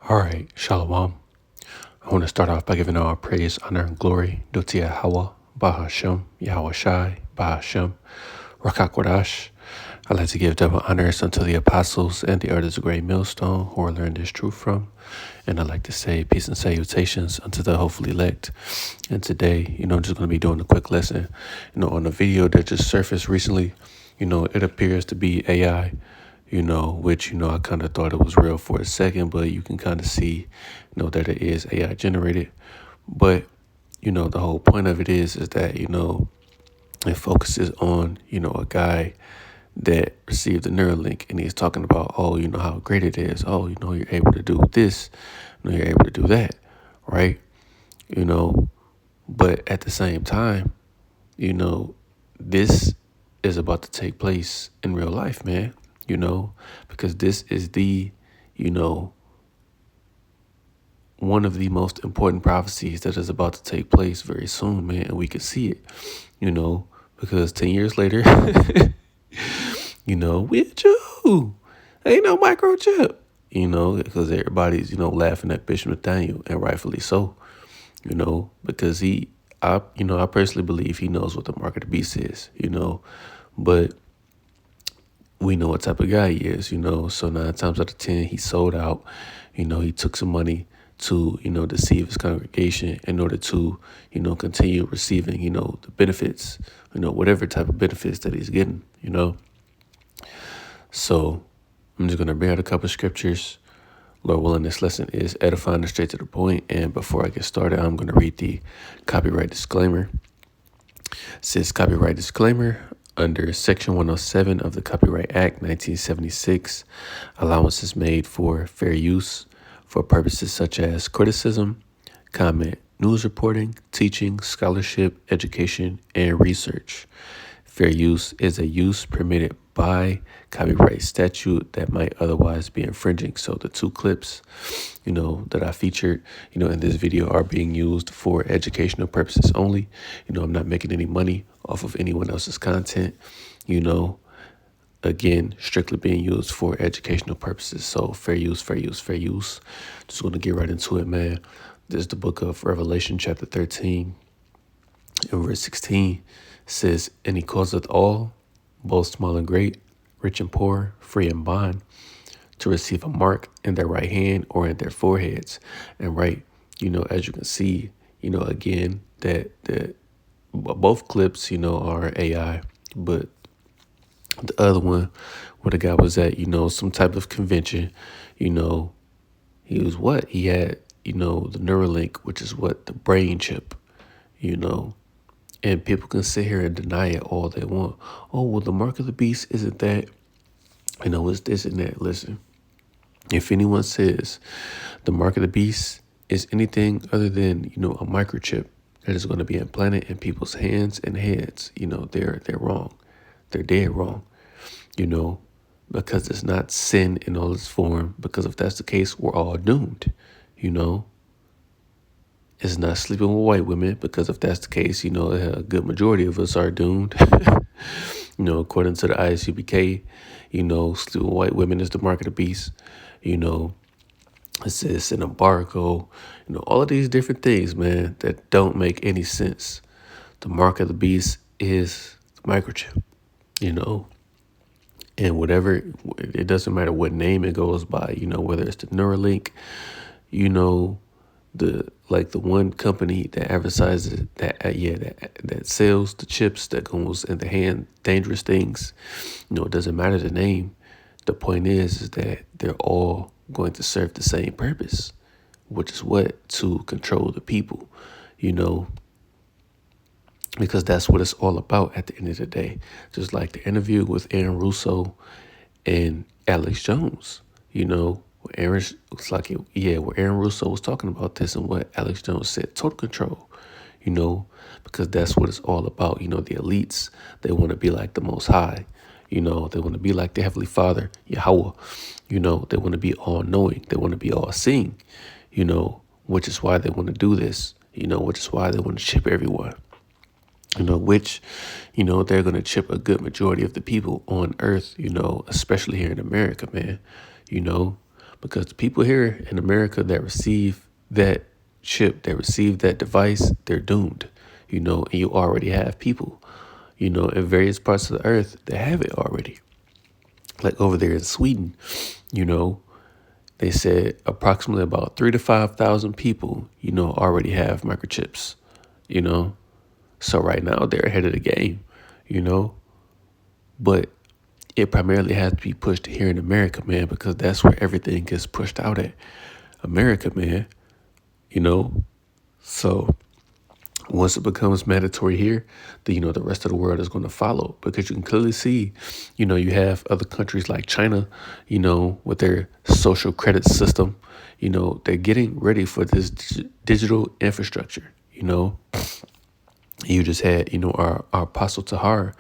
All right, Shalom. I want to start off by giving all praise, honor, and glory due to Yahweh, Bahashem, Yahweh Shai, Bahashem, Rakakwadash. I'd like to give double honors unto the apostles and the elders of Great Millstone who are learned this truth from. And I'd like to say peace and salutations unto the hopefully elect. And today, I'm just going to be doing a quick lesson, on a video that just surfaced recently. It appears to be AI, which, I kind of thought it was real for a second, but you can kind of see, that it is AI generated. But, the whole point of it is that, it focuses on, a guy that received the Neuralink, and he's talking about, how great it is. Oh, you're able to do this, you're able to do that, right? But at the same time, this is about to take place in real life, man, because this is you know, one of the most important prophecies that is about to take place very soon, man. And we can see it, because 10 years later, we at you. Ain't no microchip, because everybody's, laughing at Bishop Nathaniel, and rightfully so, because I personally believe he knows what the mark of the beast is, but we know what type of guy he is, so 9 times out of 10, he sold out, he took some money to, deceive his congregation in order to, continue receiving, the benefits, whatever type of benefits that he's getting, So I'm just going to bring out a couple of scriptures. Lord willing, this lesson is edifying and straight to the point. And before I get started, I'm going to read the copyright disclaimer. It says copyright disclaimer under Section 107 of the Copyright Act 1976. Allowance is made for fair use for purposes such as criticism, comment, news reporting, teaching, scholarship, education, and research. Fair use is a use permitted by copyright statute that might otherwise be infringing. So the 2 clips, that I featured, in this video are being used for educational purposes only. I'm not making any money off of anyone else's content, again, strictly being used for educational purposes. So fair use, fair use, fair use. Just going to get right into it, man. This is the book of Revelation, chapter 13, and verse 16 says, "And he causeth all, both small and great, rich and poor, free and bond, to receive a mark in their right hand or in their foreheads." And right, as you can see, again, that both clips, are AI, but the other one where the guy was at, some type of convention, he was what? He had, the Neuralink, which is what? The brain chip, and people can sit here and deny it all they want. Oh, well, the mark of the beast isn't that, it's this and that. Listen, if anyone says the mark of the beast is anything other than, a microchip that is going to be implanted in people's hands and heads, they're wrong. They're dead wrong, because it's not sin in all its form. Because if that's the case, we're all doomed, It's not sleeping with white women, because if that's the case, a good majority of us are doomed. According to the ISUBK, sleeping with white women is the mark of the beast. It says an embargo, all of these different things, man, that don't make any sense. The mark of the beast is the microchip, and whatever, it doesn't matter what name it goes by, whether it's the Neuralink, the one company that advertises that sells the chips that goes in the hand, dangerous things, it doesn't matter the name. The point is that they're all going to serve the same purpose, which is what? To control the people, because that's what it's all about at the end of the day. Just like the interview with Aaron Russo and Alex Jones, where Aaron Russo was talking about this, and what Alex Jones said, total control, because that's what it's all about. The elites, they want to be like the Most High, they want to be like the Heavenly Father, Yahweh, they want to be all knowing, they want to be all seeing, which is why they want to do this, which is why they want to chip everyone. Which, they're going to chip a good majority of the people on earth, especially here in America, man, because the people here in America that receive that chip, that receive that device, they're doomed, and you already have people, in various parts of the earth that have it already. Like over there in Sweden, you know, they said approximately about 3 to 5,000 people, already have microchips, you know. So right now they're ahead of the game, you know. But it primarily has to be pushed here in America, man, because that's where everything gets pushed out at. America, man, you know. So once it becomes mandatory here, the rest of the world is going to follow, because you can clearly see, you have other countries like China, with their social credit system, they're getting ready for this digital infrastructure, You just had, our Apostle Tahar,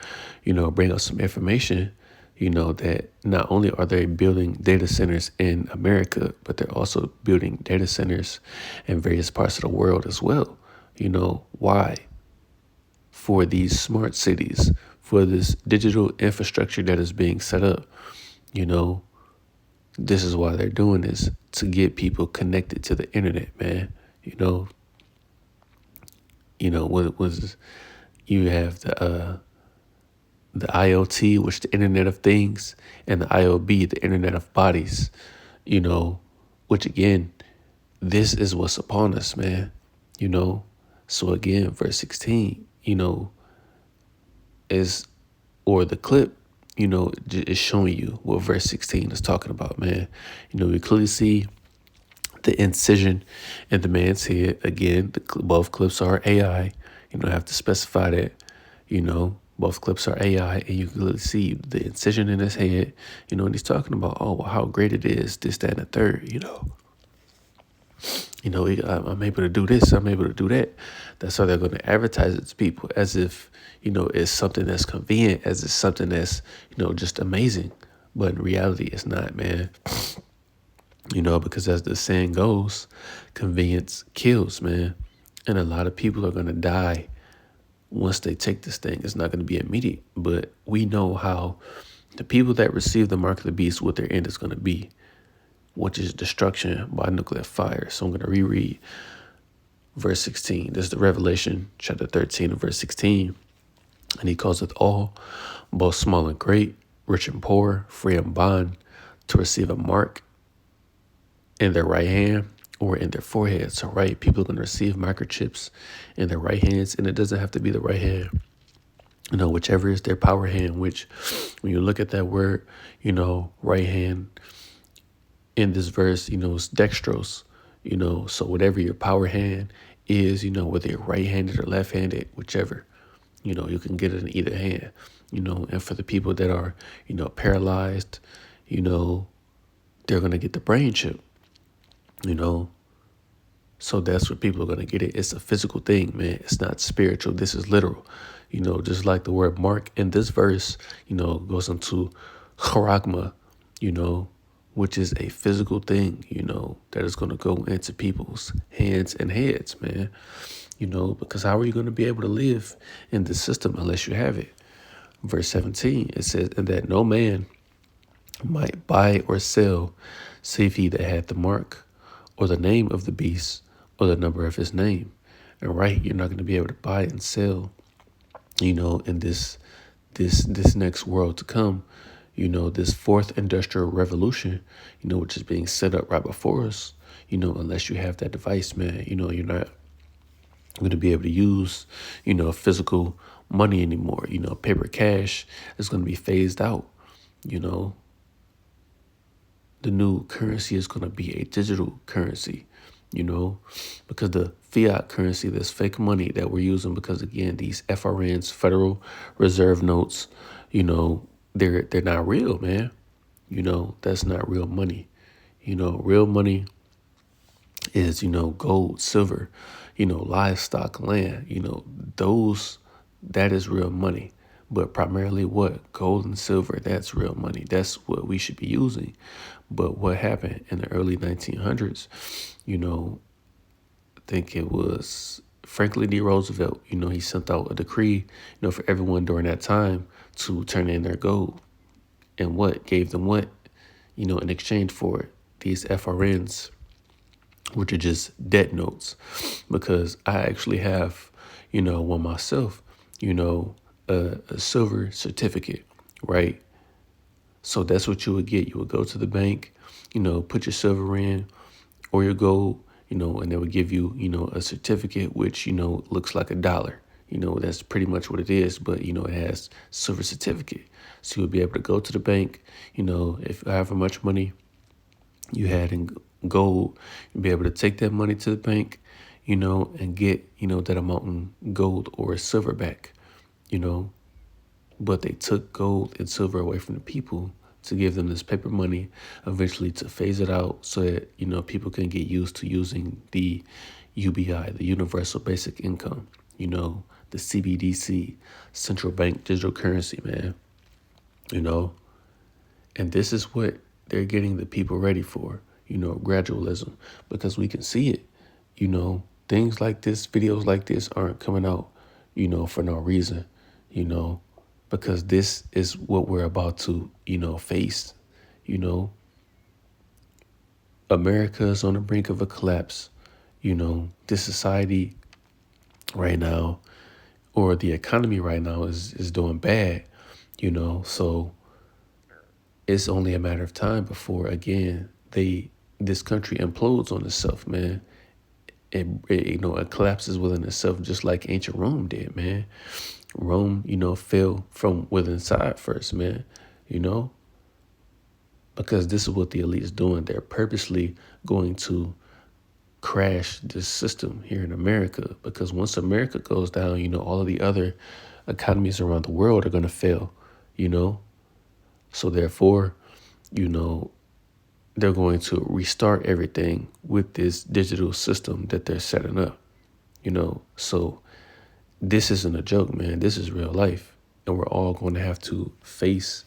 bring us some information, that not only are they building data centers in America, but they're also building data centers in various parts of the world as well. Why? For these smart cities, for this digital infrastructure that is being set up, you know, this is why they're doing this, to get people connected to the internet, man. What was, you have the IoT, which the Internet of Things, and the IOB, the Internet of Bodies, which again, this is what's upon us, man. So again, verse 16, is, or the clip, is showing you what verse 16 is talking about, man. We clearly see the incision in the man's head. Again, both clips are AI. I have to specify that, both clips are AI, and you can clearly see the incision in his head, and he's talking about, oh, well, how great it is, this, that, and the third, I'm able to do this, I'm able to do that. That's how they're going to advertise it to people, as if, it's something that's convenient, as it's something that's, just amazing. But in reality, it's not, man. Because as the saying goes, convenience kills, man. And a lot of people are going to die once they take this thing. It's not going to be immediate. But we know how the people that receive the mark of the beast, what their end is going to be, which is destruction by nuclear fire. So I'm going to reread verse 16. This is the Revelation chapter 13 and verse 16. And he calls it all, both small and great, rich and poor, free and bond, to receive a mark in their right hand or in their forehead. So, right, people are going to receive microchips in their right hands, and it doesn't have to be the right hand. Whichever is their power hand, which when you look at that word, right hand in this verse, it's dextrose, so whatever your power hand is, whether you're right-handed or left-handed, whichever, you can get it in either hand, and for the people that are, paralyzed, they're going to get the brain chip, so that's what people are going to get it. It's a physical thing, man. It's not spiritual. This is literal, just like the word mark in this verse, goes into charagma, which is a physical thing, that is going to go into people's hands and heads, man. Because how are you going to be able to live in this system unless you have it? Verse 17, it says, and that no man might buy or sell, save he that had the mark, or the name of the beast, or the number of his name. And right, you're not going to be able to buy and sell, in this next world to come, this fourth industrial revolution, which is being set up right before us, unless you have that device, man, you're not going to be able to use, physical money anymore. Paper cash is going to be phased out. The new currency is going to be a digital currency, because the fiat currency, this fake money that we're using, because again, these FRNs, Federal Reserve Notes, they're not real, man. That's not real money. Real money is, gold, silver, livestock, land, that is real money. But primarily what? Gold and silver, that's real money. That's what we should be using. But what happened in the early 1900s, I think it was Franklin D. Roosevelt, he sent out a decree, for everyone during that time to turn in their gold. And what? Gave them what? In exchange for it? these FRNs, which are just debt notes, because I actually have, one myself, a silver certificate, right? So that's what you would get. You would go to the bank, put your silver in or your gold, and they would give you, a certificate, which, looks like $1. That's pretty much what it is, but, it has silver certificate. So you'll be able to go to the bank, if however much money you had in gold, you'll be able to take that money to the bank, and get, that amount in gold or silver back, you know. But they took gold and silver away from the people to give them this paper money, eventually to phase it out so that, people can get used to using the UBI, the Universal Basic Income, the CBDC, Central Bank Digital Currency, man, you know. And this is what they're getting the people ready for, gradualism, because we can see it, things like this, videos like this aren't coming out, for no reason, because this is what we're about to, face, America is on the brink of a collapse, this society right now, or the economy right now is doing bad, so it's only a matter of time before, again, this country implodes on itself, man. It collapses within itself just like ancient Rome did, man. Rome, fell from within inside first, man, because this is what the elite's doing. They're purposely going to crash this system here in America, because once America goes down, all of the other economies around the world are going to fail, So therefore, they're going to restart everything with this digital system that they're setting up, So this isn't a joke, man. This is real life. And we're all going to have to face,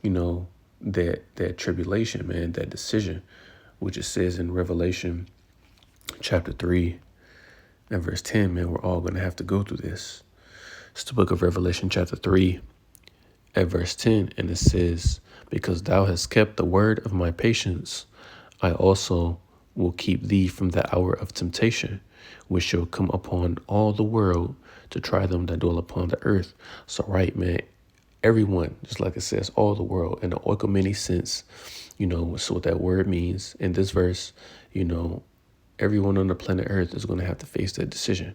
that tribulation, man, that decision, which it says in Revelation chapter 3 and verse 10, man, we're all going to have to go through this. It's the book of Revelation chapter 3 at verse 10, and it says, because thou hast kept the word of my patience, I also will keep thee from the hour of temptation, which shall come upon all the world to try them that dwell upon the earth. So, right, man, everyone, just like it says, all the world, in the oikomany sense, so what that word means in this verse, everyone on the planet Earth is going to have to face that decision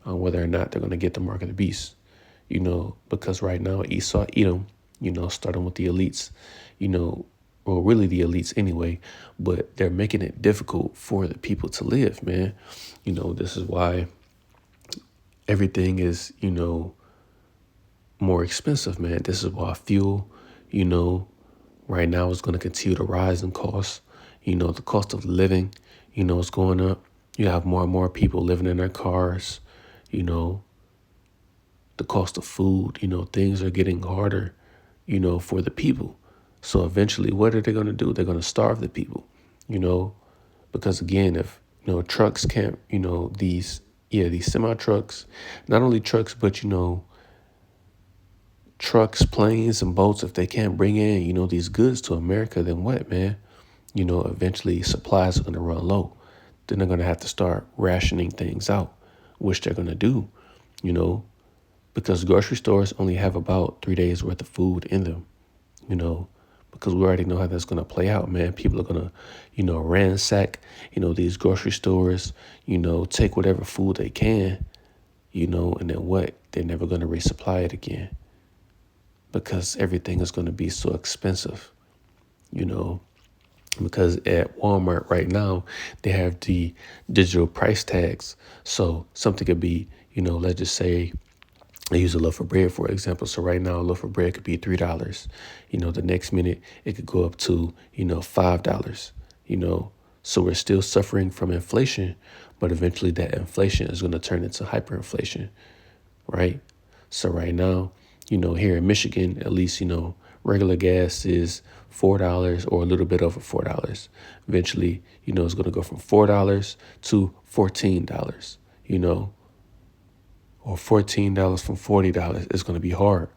on whether or not they're going to get the mark of the beast, because right now Esau, Edom, starting with the elites, well, really the elites anyway, but they're making it difficult for the people to live, man. This is why everything is, more expensive, man. This is why fuel, right now is going to continue to rise in cost. The cost of living, is going up. You have more and more people living in their cars, the cost of food, things are getting harder, for the people. So eventually, what are they going to do? They're going to starve the people, because again, if, trucks can't, these semi trucks, not only trucks, but, trucks, planes, and boats, if they can't bring in, these goods to America, then what, man? Eventually supplies are going to run low. Then they're going to have to start rationing things out, which they're going to do, because grocery stores only have about 3 days worth of food in them, because we already know how that's going to play out, man. People are going to, ransack, these grocery stores, take whatever food they can, and then what? They're never going to resupply it again, because everything is going to be so expensive, because at Walmart right now, they have the digital price tags. So something could be, let's just say I use a loaf of bread, for example. So right now, a loaf of bread could be $3. The next minute it could go up to, $5, So we're still suffering from inflation, but eventually that inflation is going to turn into hyperinflation, right? So right now, here in Michigan, at least, regular gas is $4 or a little bit over $4. Eventually, it's going to go from $4 to $14, or $14 from $40. It's going to be hard,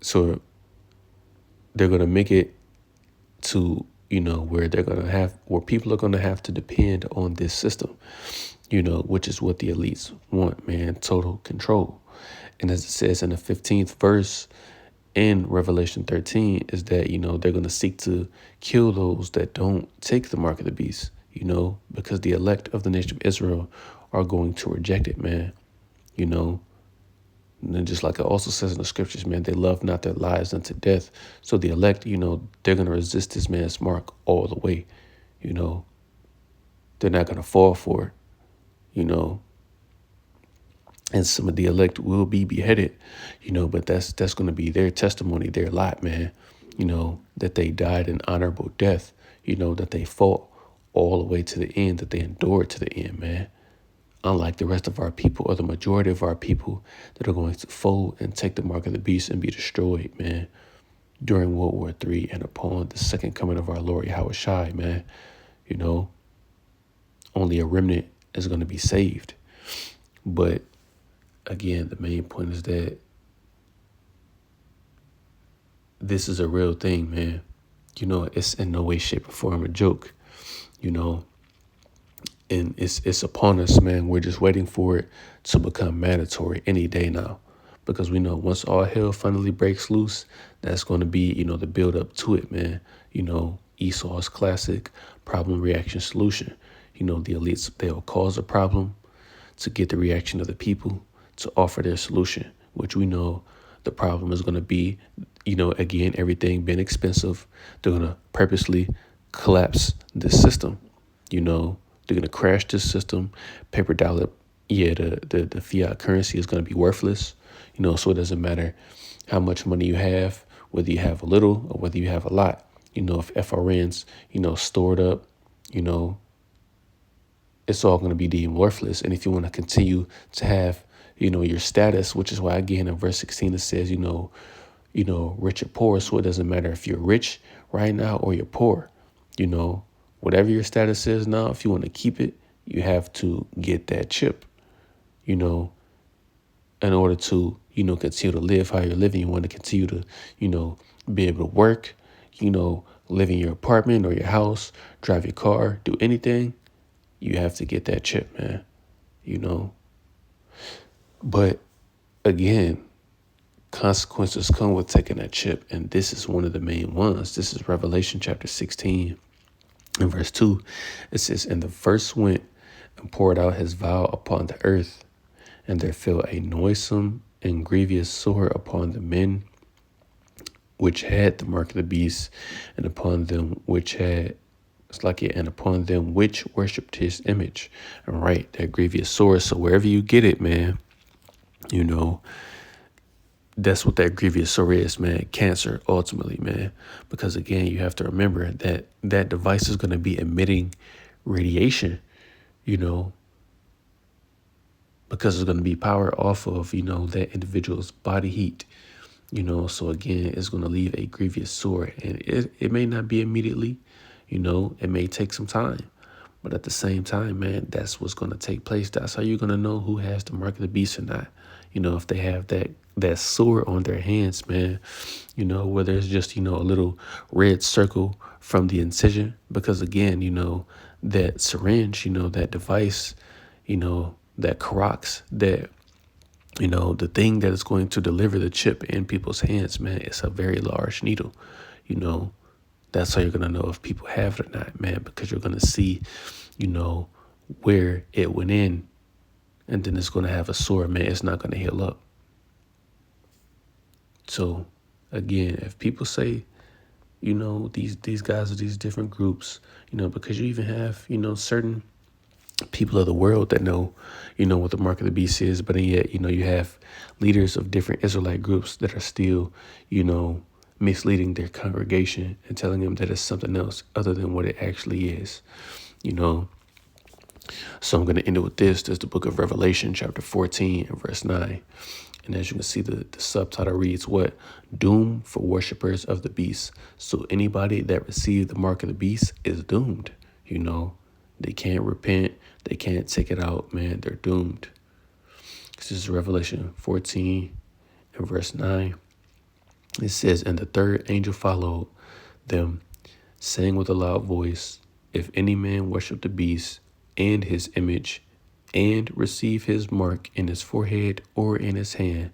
So they're going to make it to, where people are going to have to depend on this system, which is what the elites want, man, total control. And as it says in the 15th verse in Revelation 13, is that, they're going to seek to kill those that don't take the mark of the beast, because the elect of the nation of Israel are going to reject it, man, And then just like it also says in the scriptures, man, they love not their lives unto death. So the elect, they're going to resist this man's mark all the way, They're not going to fall for it, And some of the elect will be beheaded, but that's going to be their testimony, their lot, man, that they died an honorable death, that they fought all the way to the end, that they endured to the end, man. Unlike the rest of our people, or the majority of our people that are going to fold and take the mark of the beast and be destroyed, man, during World War III and upon the second coming of our Lord Yahushua, man, only a remnant is going to be saved. But again, the main point is that this is a real thing, man. It's in no way, shape, or form a joke, and it's upon us, man. We're just waiting for it to become mandatory any day now, because we know once all hell finally breaks loose, that's going to be, the build up to it, man. Esau's classic problem, reaction, solution. The elites, they'll cause a problem to get the reaction of the people to offer their solution, which we know the problem is going to be, again, everything being expensive. They're going to purposely collapse this system, They're going to crash this system. Paper dollar, the fiat currency is going to be worthless, so it doesn't matter how much money you have, whether you have a little or whether you have a lot. If FRN's, stored up, it's all going to be deemed worthless. And if you want to continue to have, your status, which is why, again, in verse 16, it says, rich or poor. So it doesn't matter if you're rich right now or you're poor, whatever your status is now, if you want to keep it, you have to get that chip, in order to, continue to live how you're living. You want to continue to, be able to work, live in your apartment or your house, drive your car, do anything. You have to get that chip, man, But again, consequences come with taking that chip. And this is one of the main ones. This is Revelation chapter 16 and verse 2. It says, "And the first went and poured out his vial upon the earth, and there fell a noisome and grievous sore upon the men which had the mark of the beast, and upon them which had and upon them which worshipped his image." And right, that grievous sore. So wherever you get it, man, that's what that grievous sore is, man. Cancer, ultimately, man. Because again, you have to remember that that device is going to be emitting radiation, because it's going to be powered off of, that individual's body heat, So again, it's going to leave a grievous sore, and it may not be immediately, it may take some time. But at the same time, man, that's what's going to take place. That's how you're going to know who has the mark of the beast or not. If they have that sore on their hands, man, whether it's just, a little red circle from the incision. Because again, that syringe, that device, that Corox, that, the thing that is going to deliver the chip in people's hands, man, it's a very large needle, That's how you're going to know if people have it or not, man, because you're going to see, where it went in, and then it's going to have a sore, man. It's not going to heal up. So, again, if people say, these guys are these different groups, because you even have, certain people of the world that know, what the mark of the beast is, but yet, you have leaders of different Israelite groups that are still, misleading their congregation and telling them that it's something else other than what it actually is, So I'm going to end it with this. There's the book of Revelation, chapter 14 and verse 9. And as you can see, the subtitle reads, "What? Doom for worshipers of the beast." So anybody that received the mark of the beast is doomed. They can't repent. They can't take it out, man. They're doomed. This is Revelation 14 and verse 9. It says, "And the third angel followed them, saying with a loud voice, if any man worship the beast and his image, and receive his mark in his forehead or in his hand,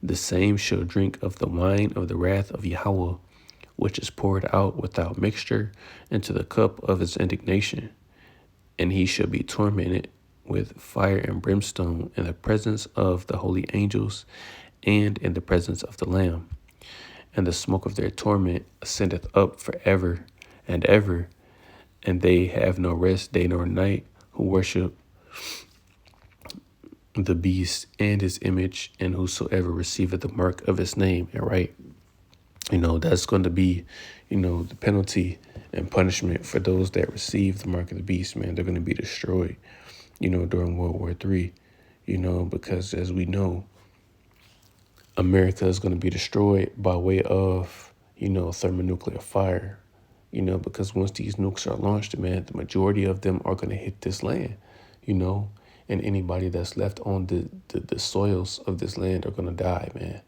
the same shall drink of the wine of the wrath of Yahweh, which is poured out without mixture into the cup of his indignation. And he shall be tormented with fire and brimstone in the presence of the holy angels and in the presence of the Lamb. And the smoke of their torment ascendeth up forever and ever, and they have no rest day nor night who worship the beast and his image, and whosoever receiveth the mark of his name. And right, that's going to be, the penalty and punishment for those that receive the mark of the beast, man. They're going to be destroyed, during World War III, because as we know, America is going to be destroyed by way of, thermonuclear fire, because once these nukes are launched, man, the majority of them are going to hit this land, and anybody that's left on the soils of this land are going to die, man,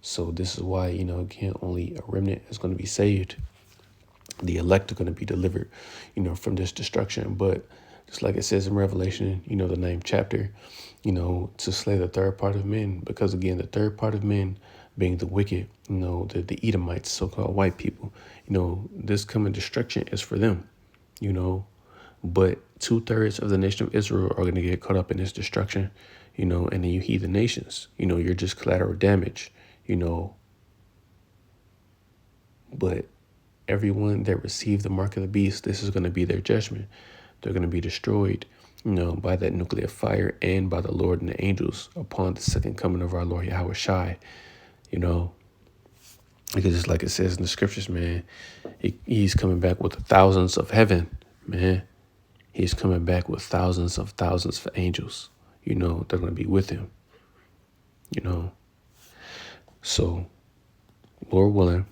So this is why, again, only a remnant is going to be saved. The elect are going to be delivered, from this destruction. But just like it says in Revelation, the 9th chapter, to slay the third part of men. Because, again, the third part of men being the wicked, the Edomites, so-called white people, this coming destruction is for them, But 2/3 of the nation of Israel are going to get caught up in this destruction, and then you heathen nations, you're just collateral damage, But everyone that received the mark of the beast, this is going to be their judgment. They're going to be destroyed, by that nuclear fire and by the Lord and the angels upon the second coming of our Lord Yahweh Shai, Because just like it says in the scriptures, man, he's coming back with the thousands of heaven, man. He's coming back with thousands of angels, they're going to be with him, So, Lord willing,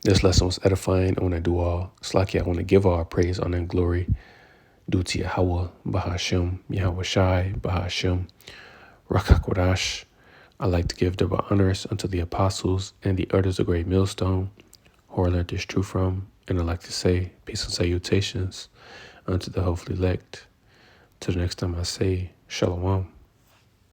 this lesson was edifying. I want to do all. Slaki, I want to give all praise, honor, and glory due to Yahweh, Bahashem, Yahweh Shai, Bahashem, Rakakwadash. I like to give double honors unto the apostles and the elders of Great Millstone, who I learned this truth from. And I like to say peace and salutations unto the hopefully elect. Till the next time I say, Shalom.